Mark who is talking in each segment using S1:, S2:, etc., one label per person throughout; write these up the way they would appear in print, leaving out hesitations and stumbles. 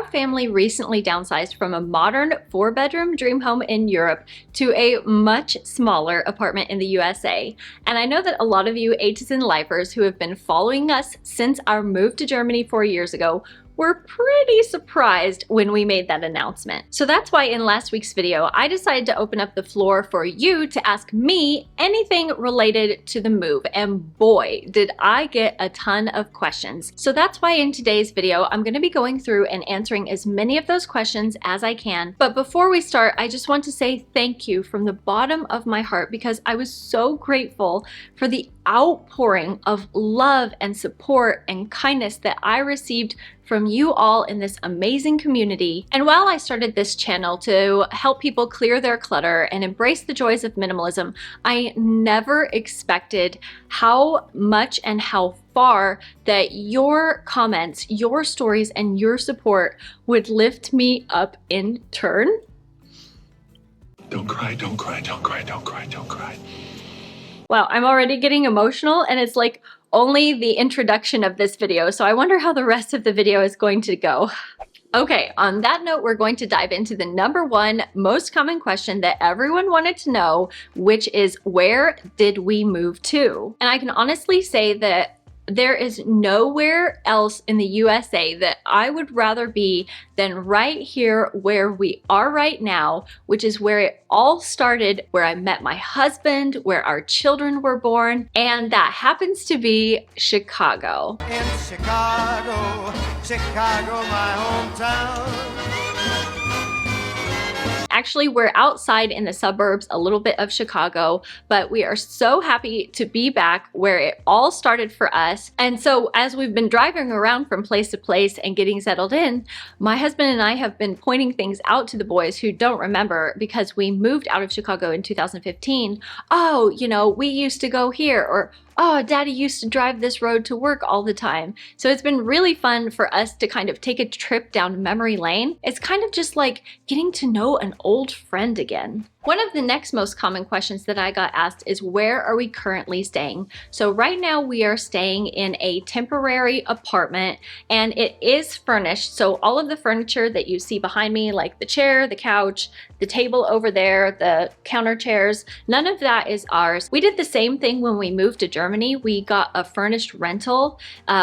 S1: Our family recently downsized from a modern 4-bedroom dream home in Europe to a much smaller apartment in the USA. And I know that a lot of you H's and lifers who have been following us since our move to Germany 4 years ago were pretty surprised when we made that announcement. So that's why in last week's video, I decided to open up the floor for you to ask me anything related to the move. And boy, did I get a ton of questions. So that's why in today's video, I'm gonna be going through and answering as many of those questions as I can. But before we start, I just want to say thank you from the bottom of my heart because I was so grateful for the outpouring of love and support and kindness that I received from you all in this amazing community. And while I started this channel to help people clear their clutter and embrace the joys of minimalism, I never expected how much and how far that your comments, your stories, and your support would lift me up in turn.
S2: Don't cry, don't cry, don't cry, don't cry, don't cry.
S1: Wow, I'm already getting emotional, and it's like only the introduction of this video, so I wonder how the rest of the video is going to go. Okay, on that note, we're going to dive into the number one most common question that everyone wanted to know, which is, where did we move to? And I can honestly say that there is nowhere else in the USA that I would rather be than right here where we are right now, which is where it all started, where I met my husband, where our children were born, and that happens to be Chicago.
S3: In Chicago, Chicago, my hometown.
S1: Actually, we're outside in the suburbs a little bit of Chicago, but we are so happy to be back where it all started for us. And so as we've been driving around from place to place and getting settled in, my husband and I have been pointing things out to the boys who don't remember because we moved out of Chicago in 2015. Oh, you know, we used to go here, or oh, Daddy used to drive this road to work all the time. So it's been really fun for us to kind of take a trip down memory lane. It's kind of just like getting to know an old friend again. One of the next most common questions that I got asked is, where are we currently staying? So right now we are staying in a temporary apartment, and it is furnished. So all of the furniture that you see behind me, like the chair, the couch, the table over there, the counter chairs, none of that is ours. We did the same thing when we moved to Germany. We got a furnished rental.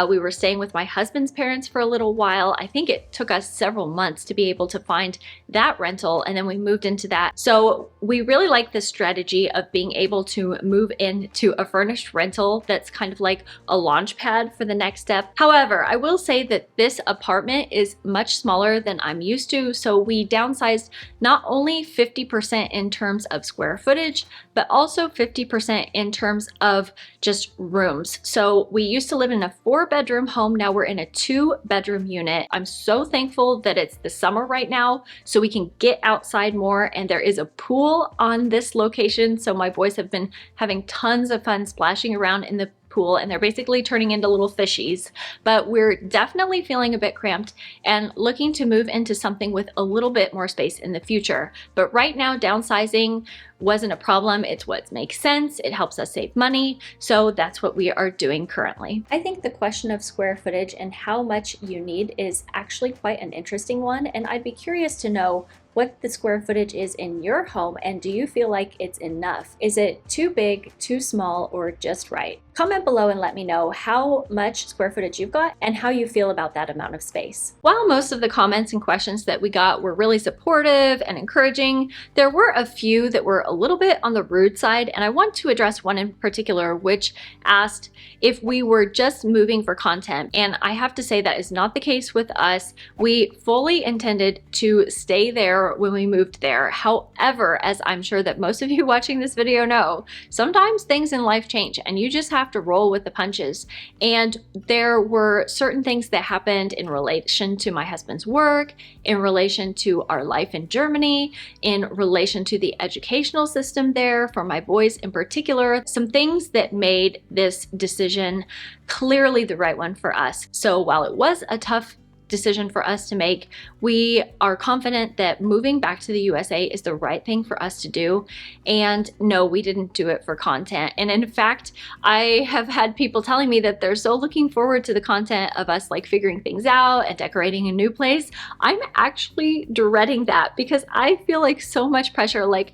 S1: We were staying with my husband's parents for a little while. I think it took us several months to be able to find that rental, and then we moved into that. So we really like this strategy of being able to move into a furnished rental that's kind of like a launch pad for the next step. However, I will say that this apartment is much smaller than I'm used to, so we downsized not only 50% in terms of square footage, but also 50% in terms of just rooms. So we used to live in a 4-bedroom home, now we're in a 2-bedroom unit. I'm so thankful that it's the summer right now, so we can get outside more, and there is a pool on this location, so my boys have been having tons of fun splashing around in the pool, and they're basically turning into little fishies. But we're definitely feeling a bit cramped and looking to move into something with a little bit more space in the future. But right now, downsizing wasn't a problem. It's what makes sense. It helps us save money. So that's what we are doing currently. I think the question of square footage and how much you need is actually quite an interesting one. And I'd be curious to know what the square footage is in your home, and do you feel like it's enough? Is it too big, too small, or just right? Comment below and let me know how much square footage you've got and how you feel about that amount of space. While most of the comments and questions that we got were really supportive and encouraging, there were a few that were a little bit on the rude side, and I want to address one in particular which asked if we were just moving for content. And I have to say that is not the case with us. We fully intended to stay there when we moved there. However, as I'm sure that most of you watching this video know, sometimes things in life change and you just have to roll with the punches. And there were certain things that happened in relation to my husband's work, in relation to our life in Germany, in relation to the educational system there for my boys in particular, some things that made this decision clearly the right one for us. So while it was a tough decision for us to make. We are confident that moving back to the USA is the right thing for us to do. And no, we didn't do it for content. And in fact, I have had people telling me that they're so looking forward to the content of us like figuring things out and decorating a new place. I'm actually dreading that because I feel like so much pressure. Like,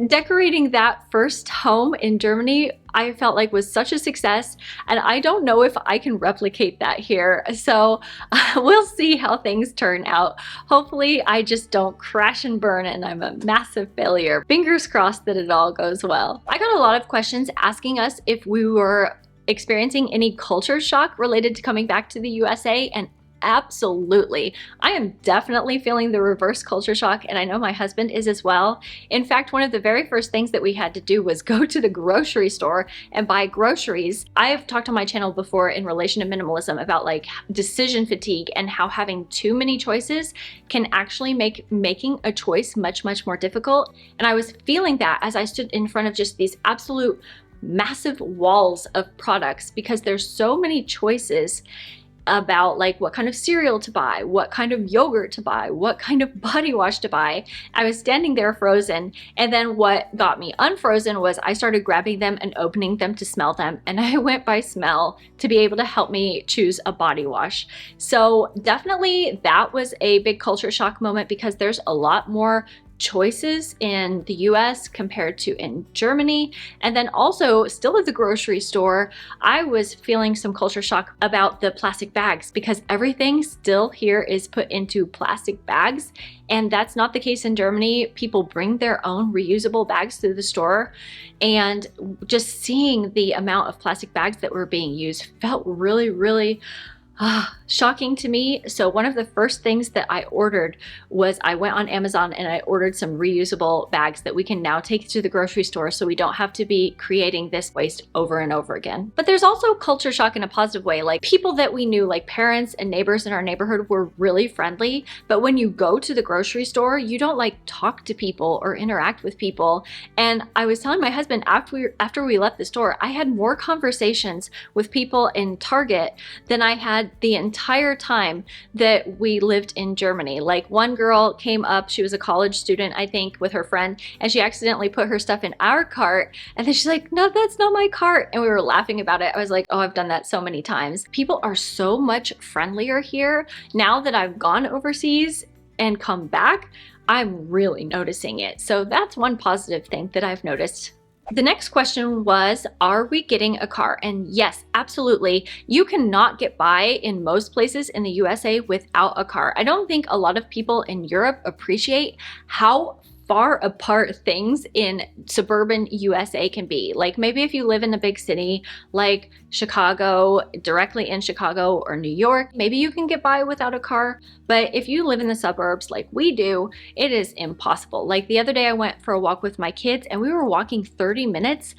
S1: decorating that first home in Germany, I felt like was such a success, and I don't know if I can replicate that here. So we'll see how things turn out. Hopefully I just don't crash and burn and I'm a massive failure. Fingers crossed that it all goes well. I got a lot of questions asking us if we were experiencing any culture shock related to coming back to the USA, and absolutely. I am definitely feeling the reverse culture shock, and I know my husband is as well. In fact, one of the very first things that we had to do was go to the grocery store and buy groceries. I have talked on my channel before in relation to minimalism about like decision fatigue and how having too many choices can actually make making a choice much, much more difficult. And I was feeling that as I stood in front of just these absolute massive walls of products because there's so many choices about like what kind of cereal to buy, what kind of yogurt to buy, what kind of body wash to buy. I was standing there frozen, and then what got me unfrozen was I started grabbing them and opening them to smell them, and I went by smell to be able to help me choose a body wash. So definitely that was a big culture shock moment because there's a lot more choices in the US compared to in Germany. And then also still at the grocery store, I was feeling some culture shock about the plastic bags because everything still here is put into plastic bags. And that's not the case in Germany. People bring their own reusable bags to the store. And just seeing the amount of plastic bags that were being used felt really, really shocking to me. So one of the first things that I ordered was I went on Amazon and I ordered some reusable bags that we can now take to the grocery store so we don't have to be creating this waste over and over again. But there's also culture shock in a positive way. Like people that we knew, like parents and neighbors in our neighborhood, were really friendly. But when you go to the grocery store, you don't like talk to people or interact with people. And I was telling my husband after we left the store, I had more conversations with people in Target than I had the entire time that we lived in Germany. Like one girl came up, she was a college student, I think, with her friend, and she accidentally put her stuff in our cart. And then she's like, no, that's not my cart. And we were laughing about it. I was like, oh, I've done that so many times. People are so much friendlier here. Now that I've gone overseas and come back, I'm really noticing it. So that's one positive thing that I've noticed. The next question was, are we getting a car? And yes, absolutely. You cannot get by in most places in the USA without a car. I don't think a lot of people in Europe appreciate how far apart things in suburban USA can be. Like maybe if you live in a big city like Chicago, directly in Chicago or New York, maybe you can get by without a car. But if you live in the suburbs like we do, it is impossible. Like the other day I went for a walk with my kids and we were walking 30 minutes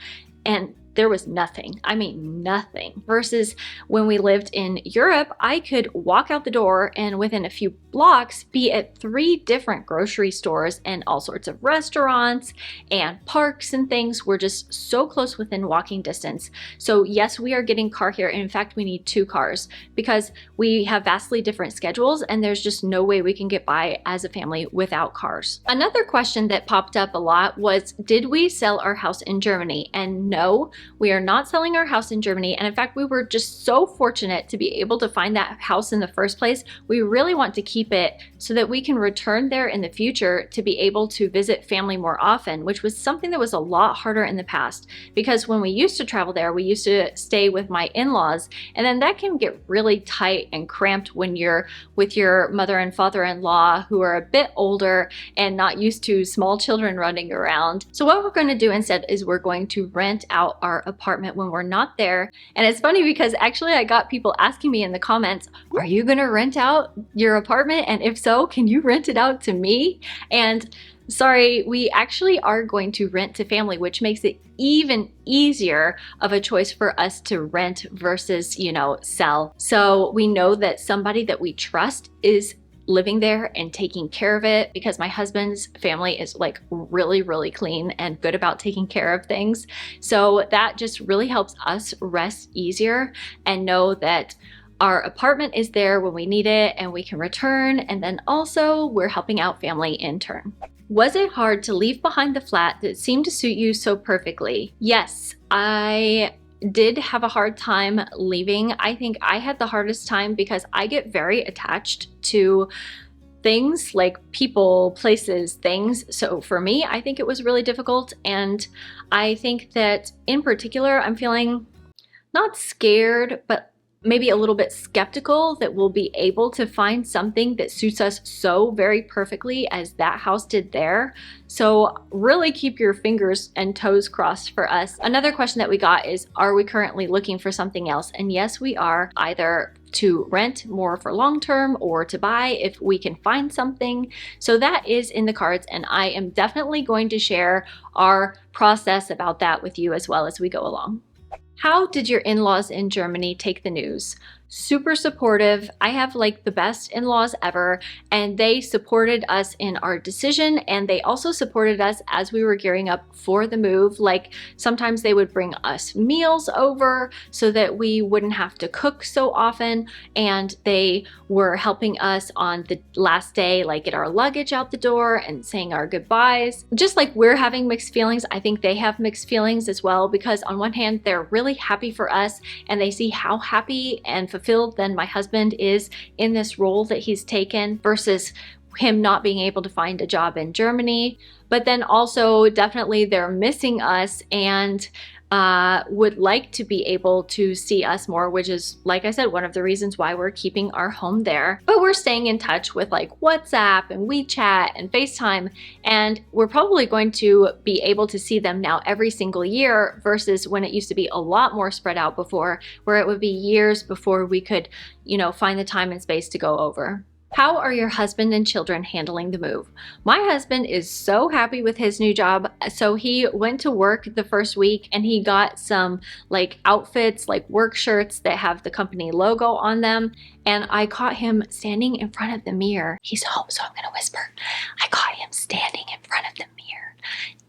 S1: and there was nothing. I mean, nothing. Versus when we lived in Europe, I could walk out the door and within a few blocks be at 3 different grocery stores and all sorts of restaurants and parks and things. We're just so close within walking distance. So yes, we are getting car here. And in fact, we need 2 cars because we have vastly different schedules and there's just no way we can get by as a family without cars. Another question that popped up a lot was, did we sell our house in Germany? And no, we are not selling our house in Germany. And in fact, we were just so fortunate to be able to find that house in the first place. We really want to keep it so that we can return there in the future to be able to visit family more often, which was something that was a lot harder in the past. Because when we used to travel there, we used to stay with my in-laws, and then that can get really tight and cramped when you're with your mother and father-in-law who are a bit older and not used to small children running around. So what we're going to do instead is we're going to rent out our apartment when we're not there. And it's funny because actually I got people asking me in the comments, are you going to rent out your apartment? And if so, can you rent it out to me? And sorry, we actually are going to rent to family, which makes it even easier of a choice for us to rent versus, sell. So we know that somebody that we trust is living there and taking care of it, because my husband's family is like really, really clean and good about taking care of things. So that just really helps us rest easier and know that Our apartment is there when we need it and we can return, and then also we're helping out family in turn. Was it hard to leave behind the flat that seemed to suit you so perfectly? Yes, I did have a hard time leaving. I think I had the hardest time because I get very attached to things like people, places, things. So for me, I think it was really difficult. And I think that in particular, I'm feeling not scared, but maybe a little bit skeptical that we'll be able to find something that suits us so very perfectly as that house did there. So really keep your fingers and toes crossed for us. Another question that we got is, are we currently looking for something else? And yes, we are, either to rent more for long term or to buy if we can find something. So that is in the cards, and I am definitely going to share our process about that with you as well as we go along. How did your in-laws in Germany take the news? Super supportive. I have like the best in-laws ever, and they supported us in our decision, and they also supported us as we were gearing up for the move. Like sometimes they would bring us meals over so that we wouldn't have to cook so often, and they were helping us on the last day, like get our luggage out the door and saying our goodbyes. Just like we're having mixed feelings, I think they have mixed feelings as well, because on one hand they're really happy for us and they see how happy and fulfilled then my husband is in this role that he's taken versus him not being able to find a job in Germany. But then also definitely they're missing us and would like to be able to see us more, which is, like I said, one of the reasons why we're keeping our home there. But we're staying in touch with like WhatsApp and WeChat and FaceTime, and we're probably going to be able to see them now every single year versus when it used to be a lot more spread out before, where it would be years before we could, you know, find the time and space to go over. How are your husband and children handling the move? My husband is so happy with his new job. So he went to work the first week and he got some like outfits, like work shirts that have the company logo on them. And I caught him standing in front of the mirror. He's home, so I'm gonna whisper. I caught him standing in front of the mirror,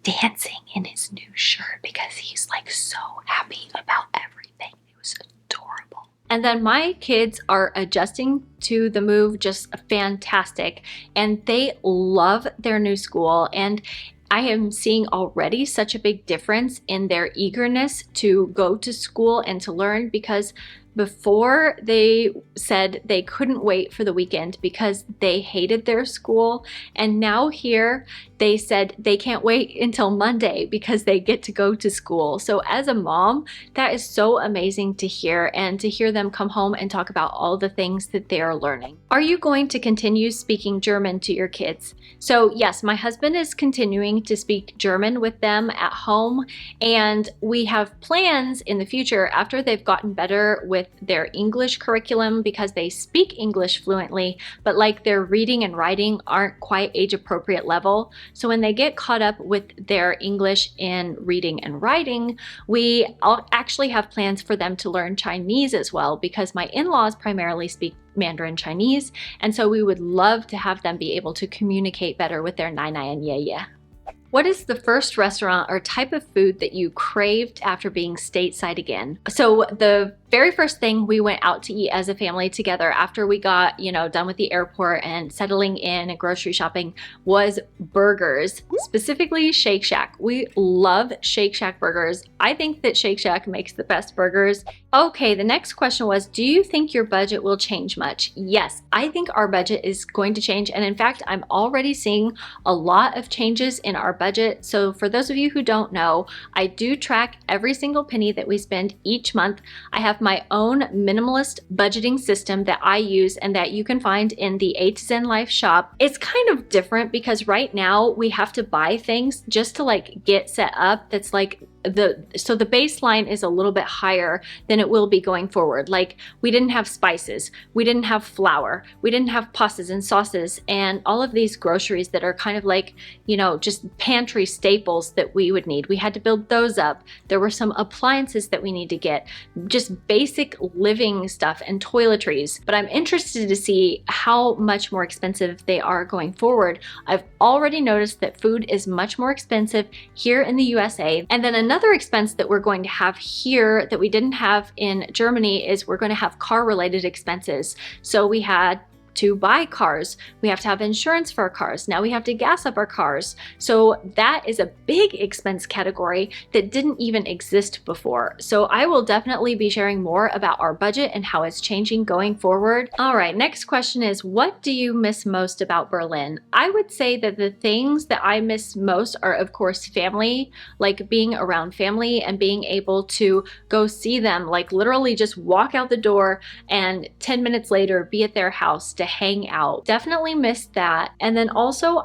S1: dancing in his new shirt because he's like so happy about everything. It was adorable. And then my kids are adjusting to the move just fantastic, and they love their new school, and I am seeing already such a big difference in their eagerness to go to school and to learn, because before they said they couldn't wait for the weekend because they hated their school, and now here they said they can't wait until Monday because they get to go to school. So as a mom, that is so amazing to hear, and to hear them come home and talk about all the things that they are learning. Are you going to continue speaking German to your kids? So yes, my husband is continuing to speak German with them at home, and we have plans in the future after they've gotten better with their English curriculum, because they speak English fluently, but like their reading and writing aren't quite age appropriate level. So when they get caught up with their English in reading and writing, we actually have plans for them to learn Chinese as well, because my in-laws primarily speak Mandarin Chinese, and so we would love to have them be able to communicate better with their nai nai and ye ye. What is the first restaurant or type of food that you craved after being stateside again? So the very first thing we went out to eat as a family together after we got, done with the airport and settling in and grocery shopping was burgers, specifically Shake Shack. We love Shake Shack burgers. I think that Shake Shack makes the best burgers. Okay, the next question was, do you think your budget will change much? Yes, I think our budget is going to change. And in fact, I'm already seeing a lot of changes in our budget. So for those of you who don't know, I do track every single penny that we spend each month. I have my own minimalist budgeting system that I use and that you can find in the A to Zen Life shop. It's kind of different because right now we have to buy things just to like get set up. That's like so the baseline is a little bit higher than it will be going forward. Like we didn't have spices, we didn't have flour, we didn't have pastas and sauces and all of these groceries that are kind of like, just pantry staples that we would need. We had to build those up. There were some appliances that we need to get, just basic living stuff and toiletries. But I'm interested to see how much more expensive they are going forward. I've already noticed that food is much more expensive here in the USA. And then another Another expense that we're going to have here that we didn't have in Germany is we're going to have car-related expenses. So we had to buy cars. We have to have insurance for our cars. Now we have to gas up our cars. So that is a big expense category that didn't even exist before. So I will definitely be sharing more about our budget and how it's changing going forward. All right, next question is, what do you miss most about Berlin? I would say that the things that I miss most are, of course, family, like being around family and being able to go see them, like literally just walk out the door and 10 minutes later be at their house to hang out. Definitely missed that. And then also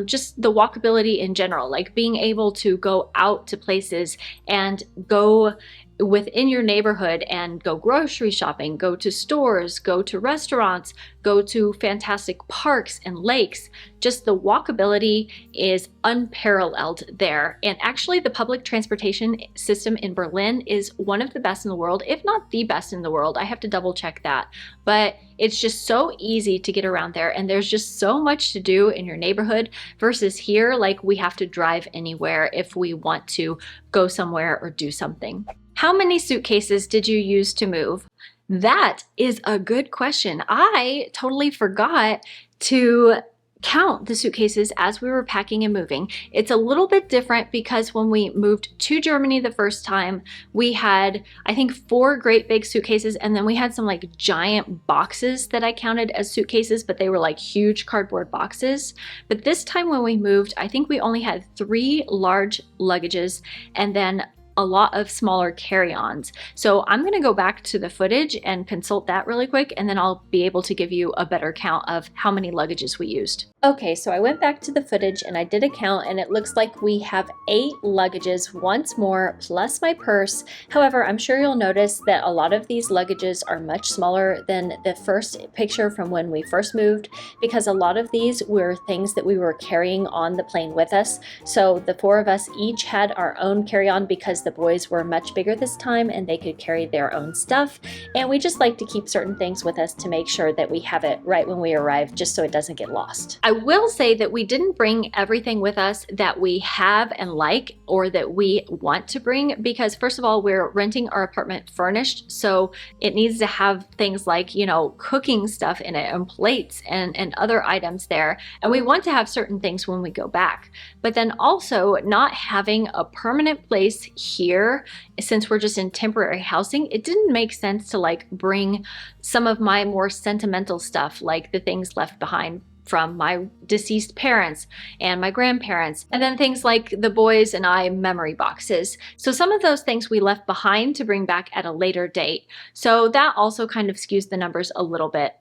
S1: just the walkability in general, like being able to go out to places and go within your neighborhood and go grocery shopping, go to stores, go to restaurants, go to fantastic parks and lakes. Just the walkability is unparalleled there. And actually the public transportation system in Berlin is one of the best in the world, if not the best in the world. I have to double check that. But it's just so easy to get around there, and there's just so much to do in your neighborhood versus here, like we have to drive anywhere if we want to go somewhere or do something. How many suitcases did you use to move? That is a good question. I totally forgot to count the suitcases as we were packing and moving. It's a little bit different because when we moved to Germany the first time, we had, I think, 4 great big suitcases, and then we had some like giant boxes that I counted as suitcases, but they were like huge cardboard boxes. But this time when we moved, I think we only had 3 large luggages and then a lot of smaller carry-ons. So I'm gonna go back to the footage and consult that really quick, and then I'll be able to give you a better count of how many luggages we used. Okay, so I went back to the footage and I did a count, and it looks like we have 8 luggages once more, plus my purse. However, I'm sure you'll notice that a lot of these luggages are much smaller than the first picture from when we first moved, because a lot of these were things that we were carrying on the plane with us. So the 4 of us each had our own carry-on because the boys were much bigger this time and they could carry their own stuff. And we just like to keep certain things with us to make sure that we have it right when we arrive, just so it doesn't get lost. I will say that we didn't bring everything with us that we have and like, or that we want to bring, because first of all, we're renting our apartment furnished. So it needs to have things like, you know, cooking stuff in it and plates and other items there. And we want to have certain things when we go back. But then also not having a permanent place here, since we're just in temporary housing, it didn't make sense to like bring some of my more sentimental stuff, like the things left behind from my deceased parents and my grandparents, and then things like the boys and I memory boxes. So some of those things we left behind to bring back at a later date. So that also kind of skews the numbers a little bit.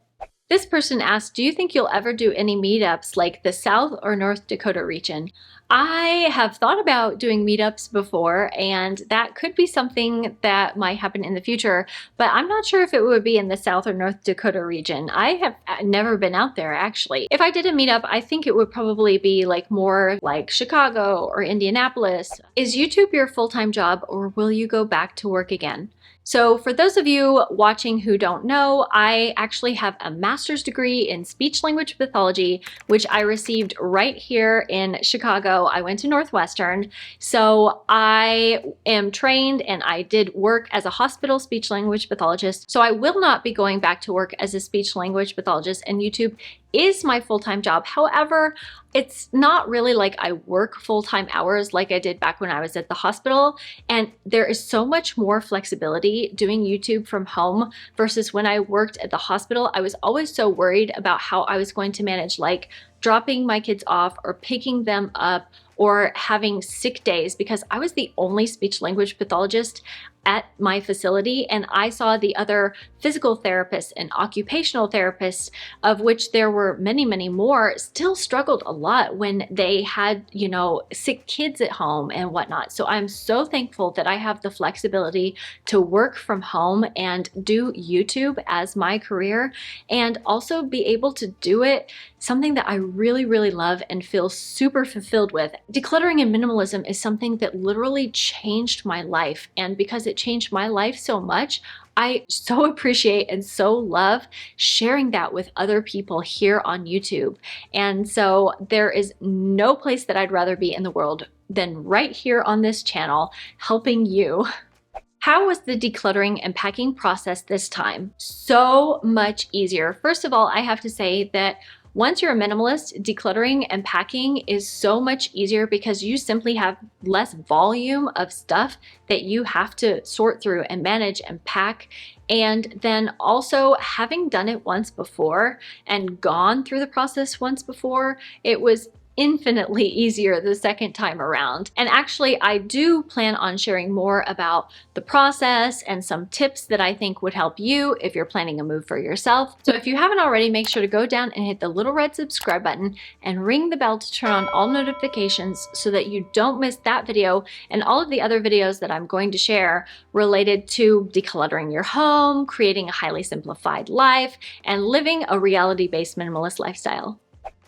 S1: This person asked, do you think you'll ever do any meetups like the South or North Dakota region? I have thought about doing meetups before, and that could be something that might happen in the future, but I'm not sure if it would be in the South or North Dakota region. I have never been out there, actually. If I did a meetup, I think it would probably be like more like Chicago or Indianapolis. Is YouTube your full-time job, or will you go back to work again? So for those of you watching who don't know, I actually have a master's degree in speech language pathology, which I received right here in Chicago. I went to Northwestern. So I am trained and I did work as a hospital speech language pathologist. So I will not be going back to work as a speech language pathologist, and YouTube is my full-time job. However, it's not really like I work full-time hours like I did back when I was at the hospital. And there is so much more flexibility doing YouTube from home versus when I worked at the hospital. I was always so worried about how I was going to manage like dropping my kids off or picking them up or having sick days, because I was the only speech language pathologist at my facility, and I saw the other physical therapists and occupational therapists, of which there were many, many more, still struggled a lot when they had, you know, sick kids at home and whatnot. So I'm so thankful that I have the flexibility to work from home and do YouTube as my career, and also be able to do it something that I really, really love and feel super fulfilled with. Decluttering and minimalism is something that literally changed my life, and because it changed my life so much, I so appreciate and so love sharing that with other people here on YouTube. And so there is no place that I'd rather be in the world than right here on this channel, helping you. How was the decluttering and packing process this time? So much easier. First of all, I have to say that once you're a minimalist, decluttering and packing is so much easier because you simply have less volume of stuff that you have to sort through and manage and pack. And then also, having done it once before and gone through the process once before, it was infinitely easier the second time around. And actually, I do plan on sharing more about the process and some tips that I think would help you if you're planning a move for yourself. So if you haven't already, make sure to go down and hit the little red subscribe button and ring the bell to turn on all notifications so that you don't miss that video and all of the other videos that I'm going to share related to decluttering your home, creating a highly simplified life, and living a reality-based minimalist lifestyle.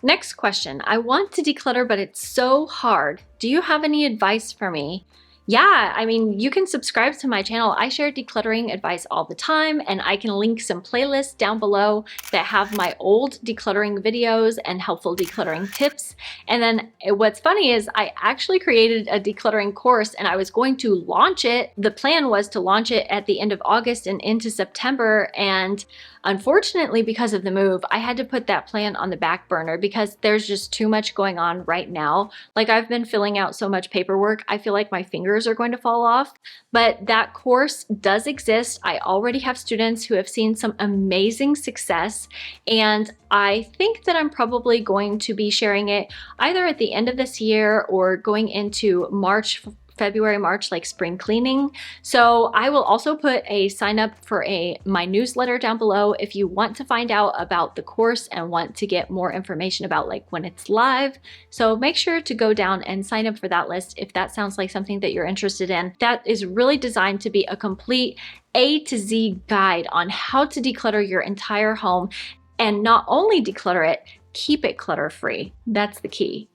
S1: Next question. I want to declutter, but it's so hard. Do you have any advice for me? Yeah, I mean, you can subscribe to my channel. I share decluttering advice all the time, and I can link some playlists down below that have my old decluttering videos and helpful decluttering tips. And then what's funny is I actually created a decluttering course and I was going to launch it. The plan was to launch it at the end of August and into September. And unfortunately, because of the move, I had to put that plan on the back burner because there's just too much going on right now. Like, I've been filling out so much paperwork, I feel like my fingers are going to fall off. But that course does exist. I already have students who have seen some amazing success, and I think that I'm probably going to be sharing it either at the end of this year or going into February, March, like spring cleaning. So I will also put a sign up for my newsletter down below if you want to find out about the course and want to get more information about like when it's live. So make sure to go down and sign up for that list if that sounds like something that you're interested in. That is really designed to be a complete A to Z guide on how to declutter your entire home, and not only declutter it, keep it clutter-free. That's the key.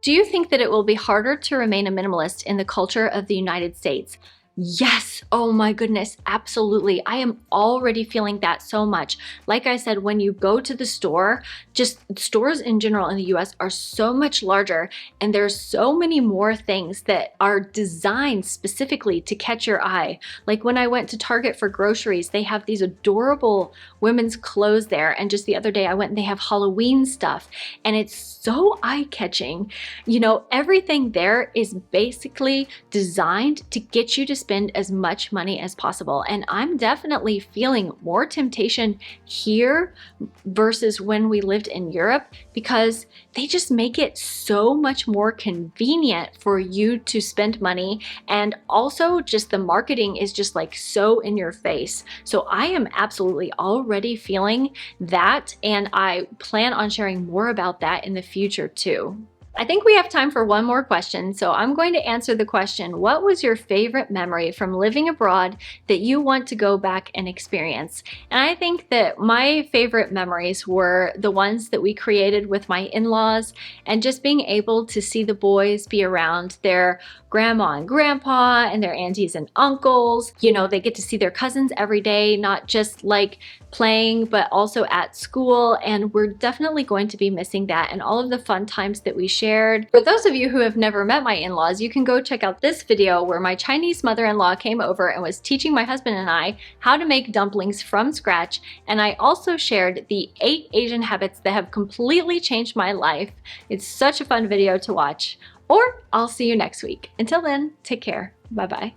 S1: Do you think that it will be harder to remain a minimalist in the culture of the United States? Yes. Oh my goodness. Absolutely. I am already feeling that so much. Like I said, when you go to the store, just stores in general in the US are so much larger, and there's so many more things that are designed specifically to catch your eye. Like when I went to Target for groceries, they have these adorable women's clothes there. And just the other day I went and they have Halloween stuff, and it's so eye-catching. You know, everything there is basically designed to get you to spend as much money as possible. And I'm definitely feeling more temptation here versus when we lived in Europe, because they just make it so much more convenient for you to spend money. And also just the marketing is just like so in your face. So I am absolutely already feeling that, and I plan on sharing more about that in the future too. I think we have time for one more question, so I'm going to answer the question, what was your favorite memory from living abroad that you want to go back and experience? And I think that my favorite memories were the ones that we created with my in-laws, and just being able to see the boys be around their grandma and grandpa and their aunties and uncles. You know, they get to see their cousins every day, not just like playing, but also at school. And we're definitely going to be missing that and all of the fun times that we shared. For those of you who have never met my in-laws, you can go check out this video where my Chinese mother-in-law came over and was teaching my husband and I how to make dumplings from scratch. And I also shared the 8 Asian habits that have completely changed my life. It's such a fun video to watch. Or I'll see you next week. Until then, take care. Bye-bye.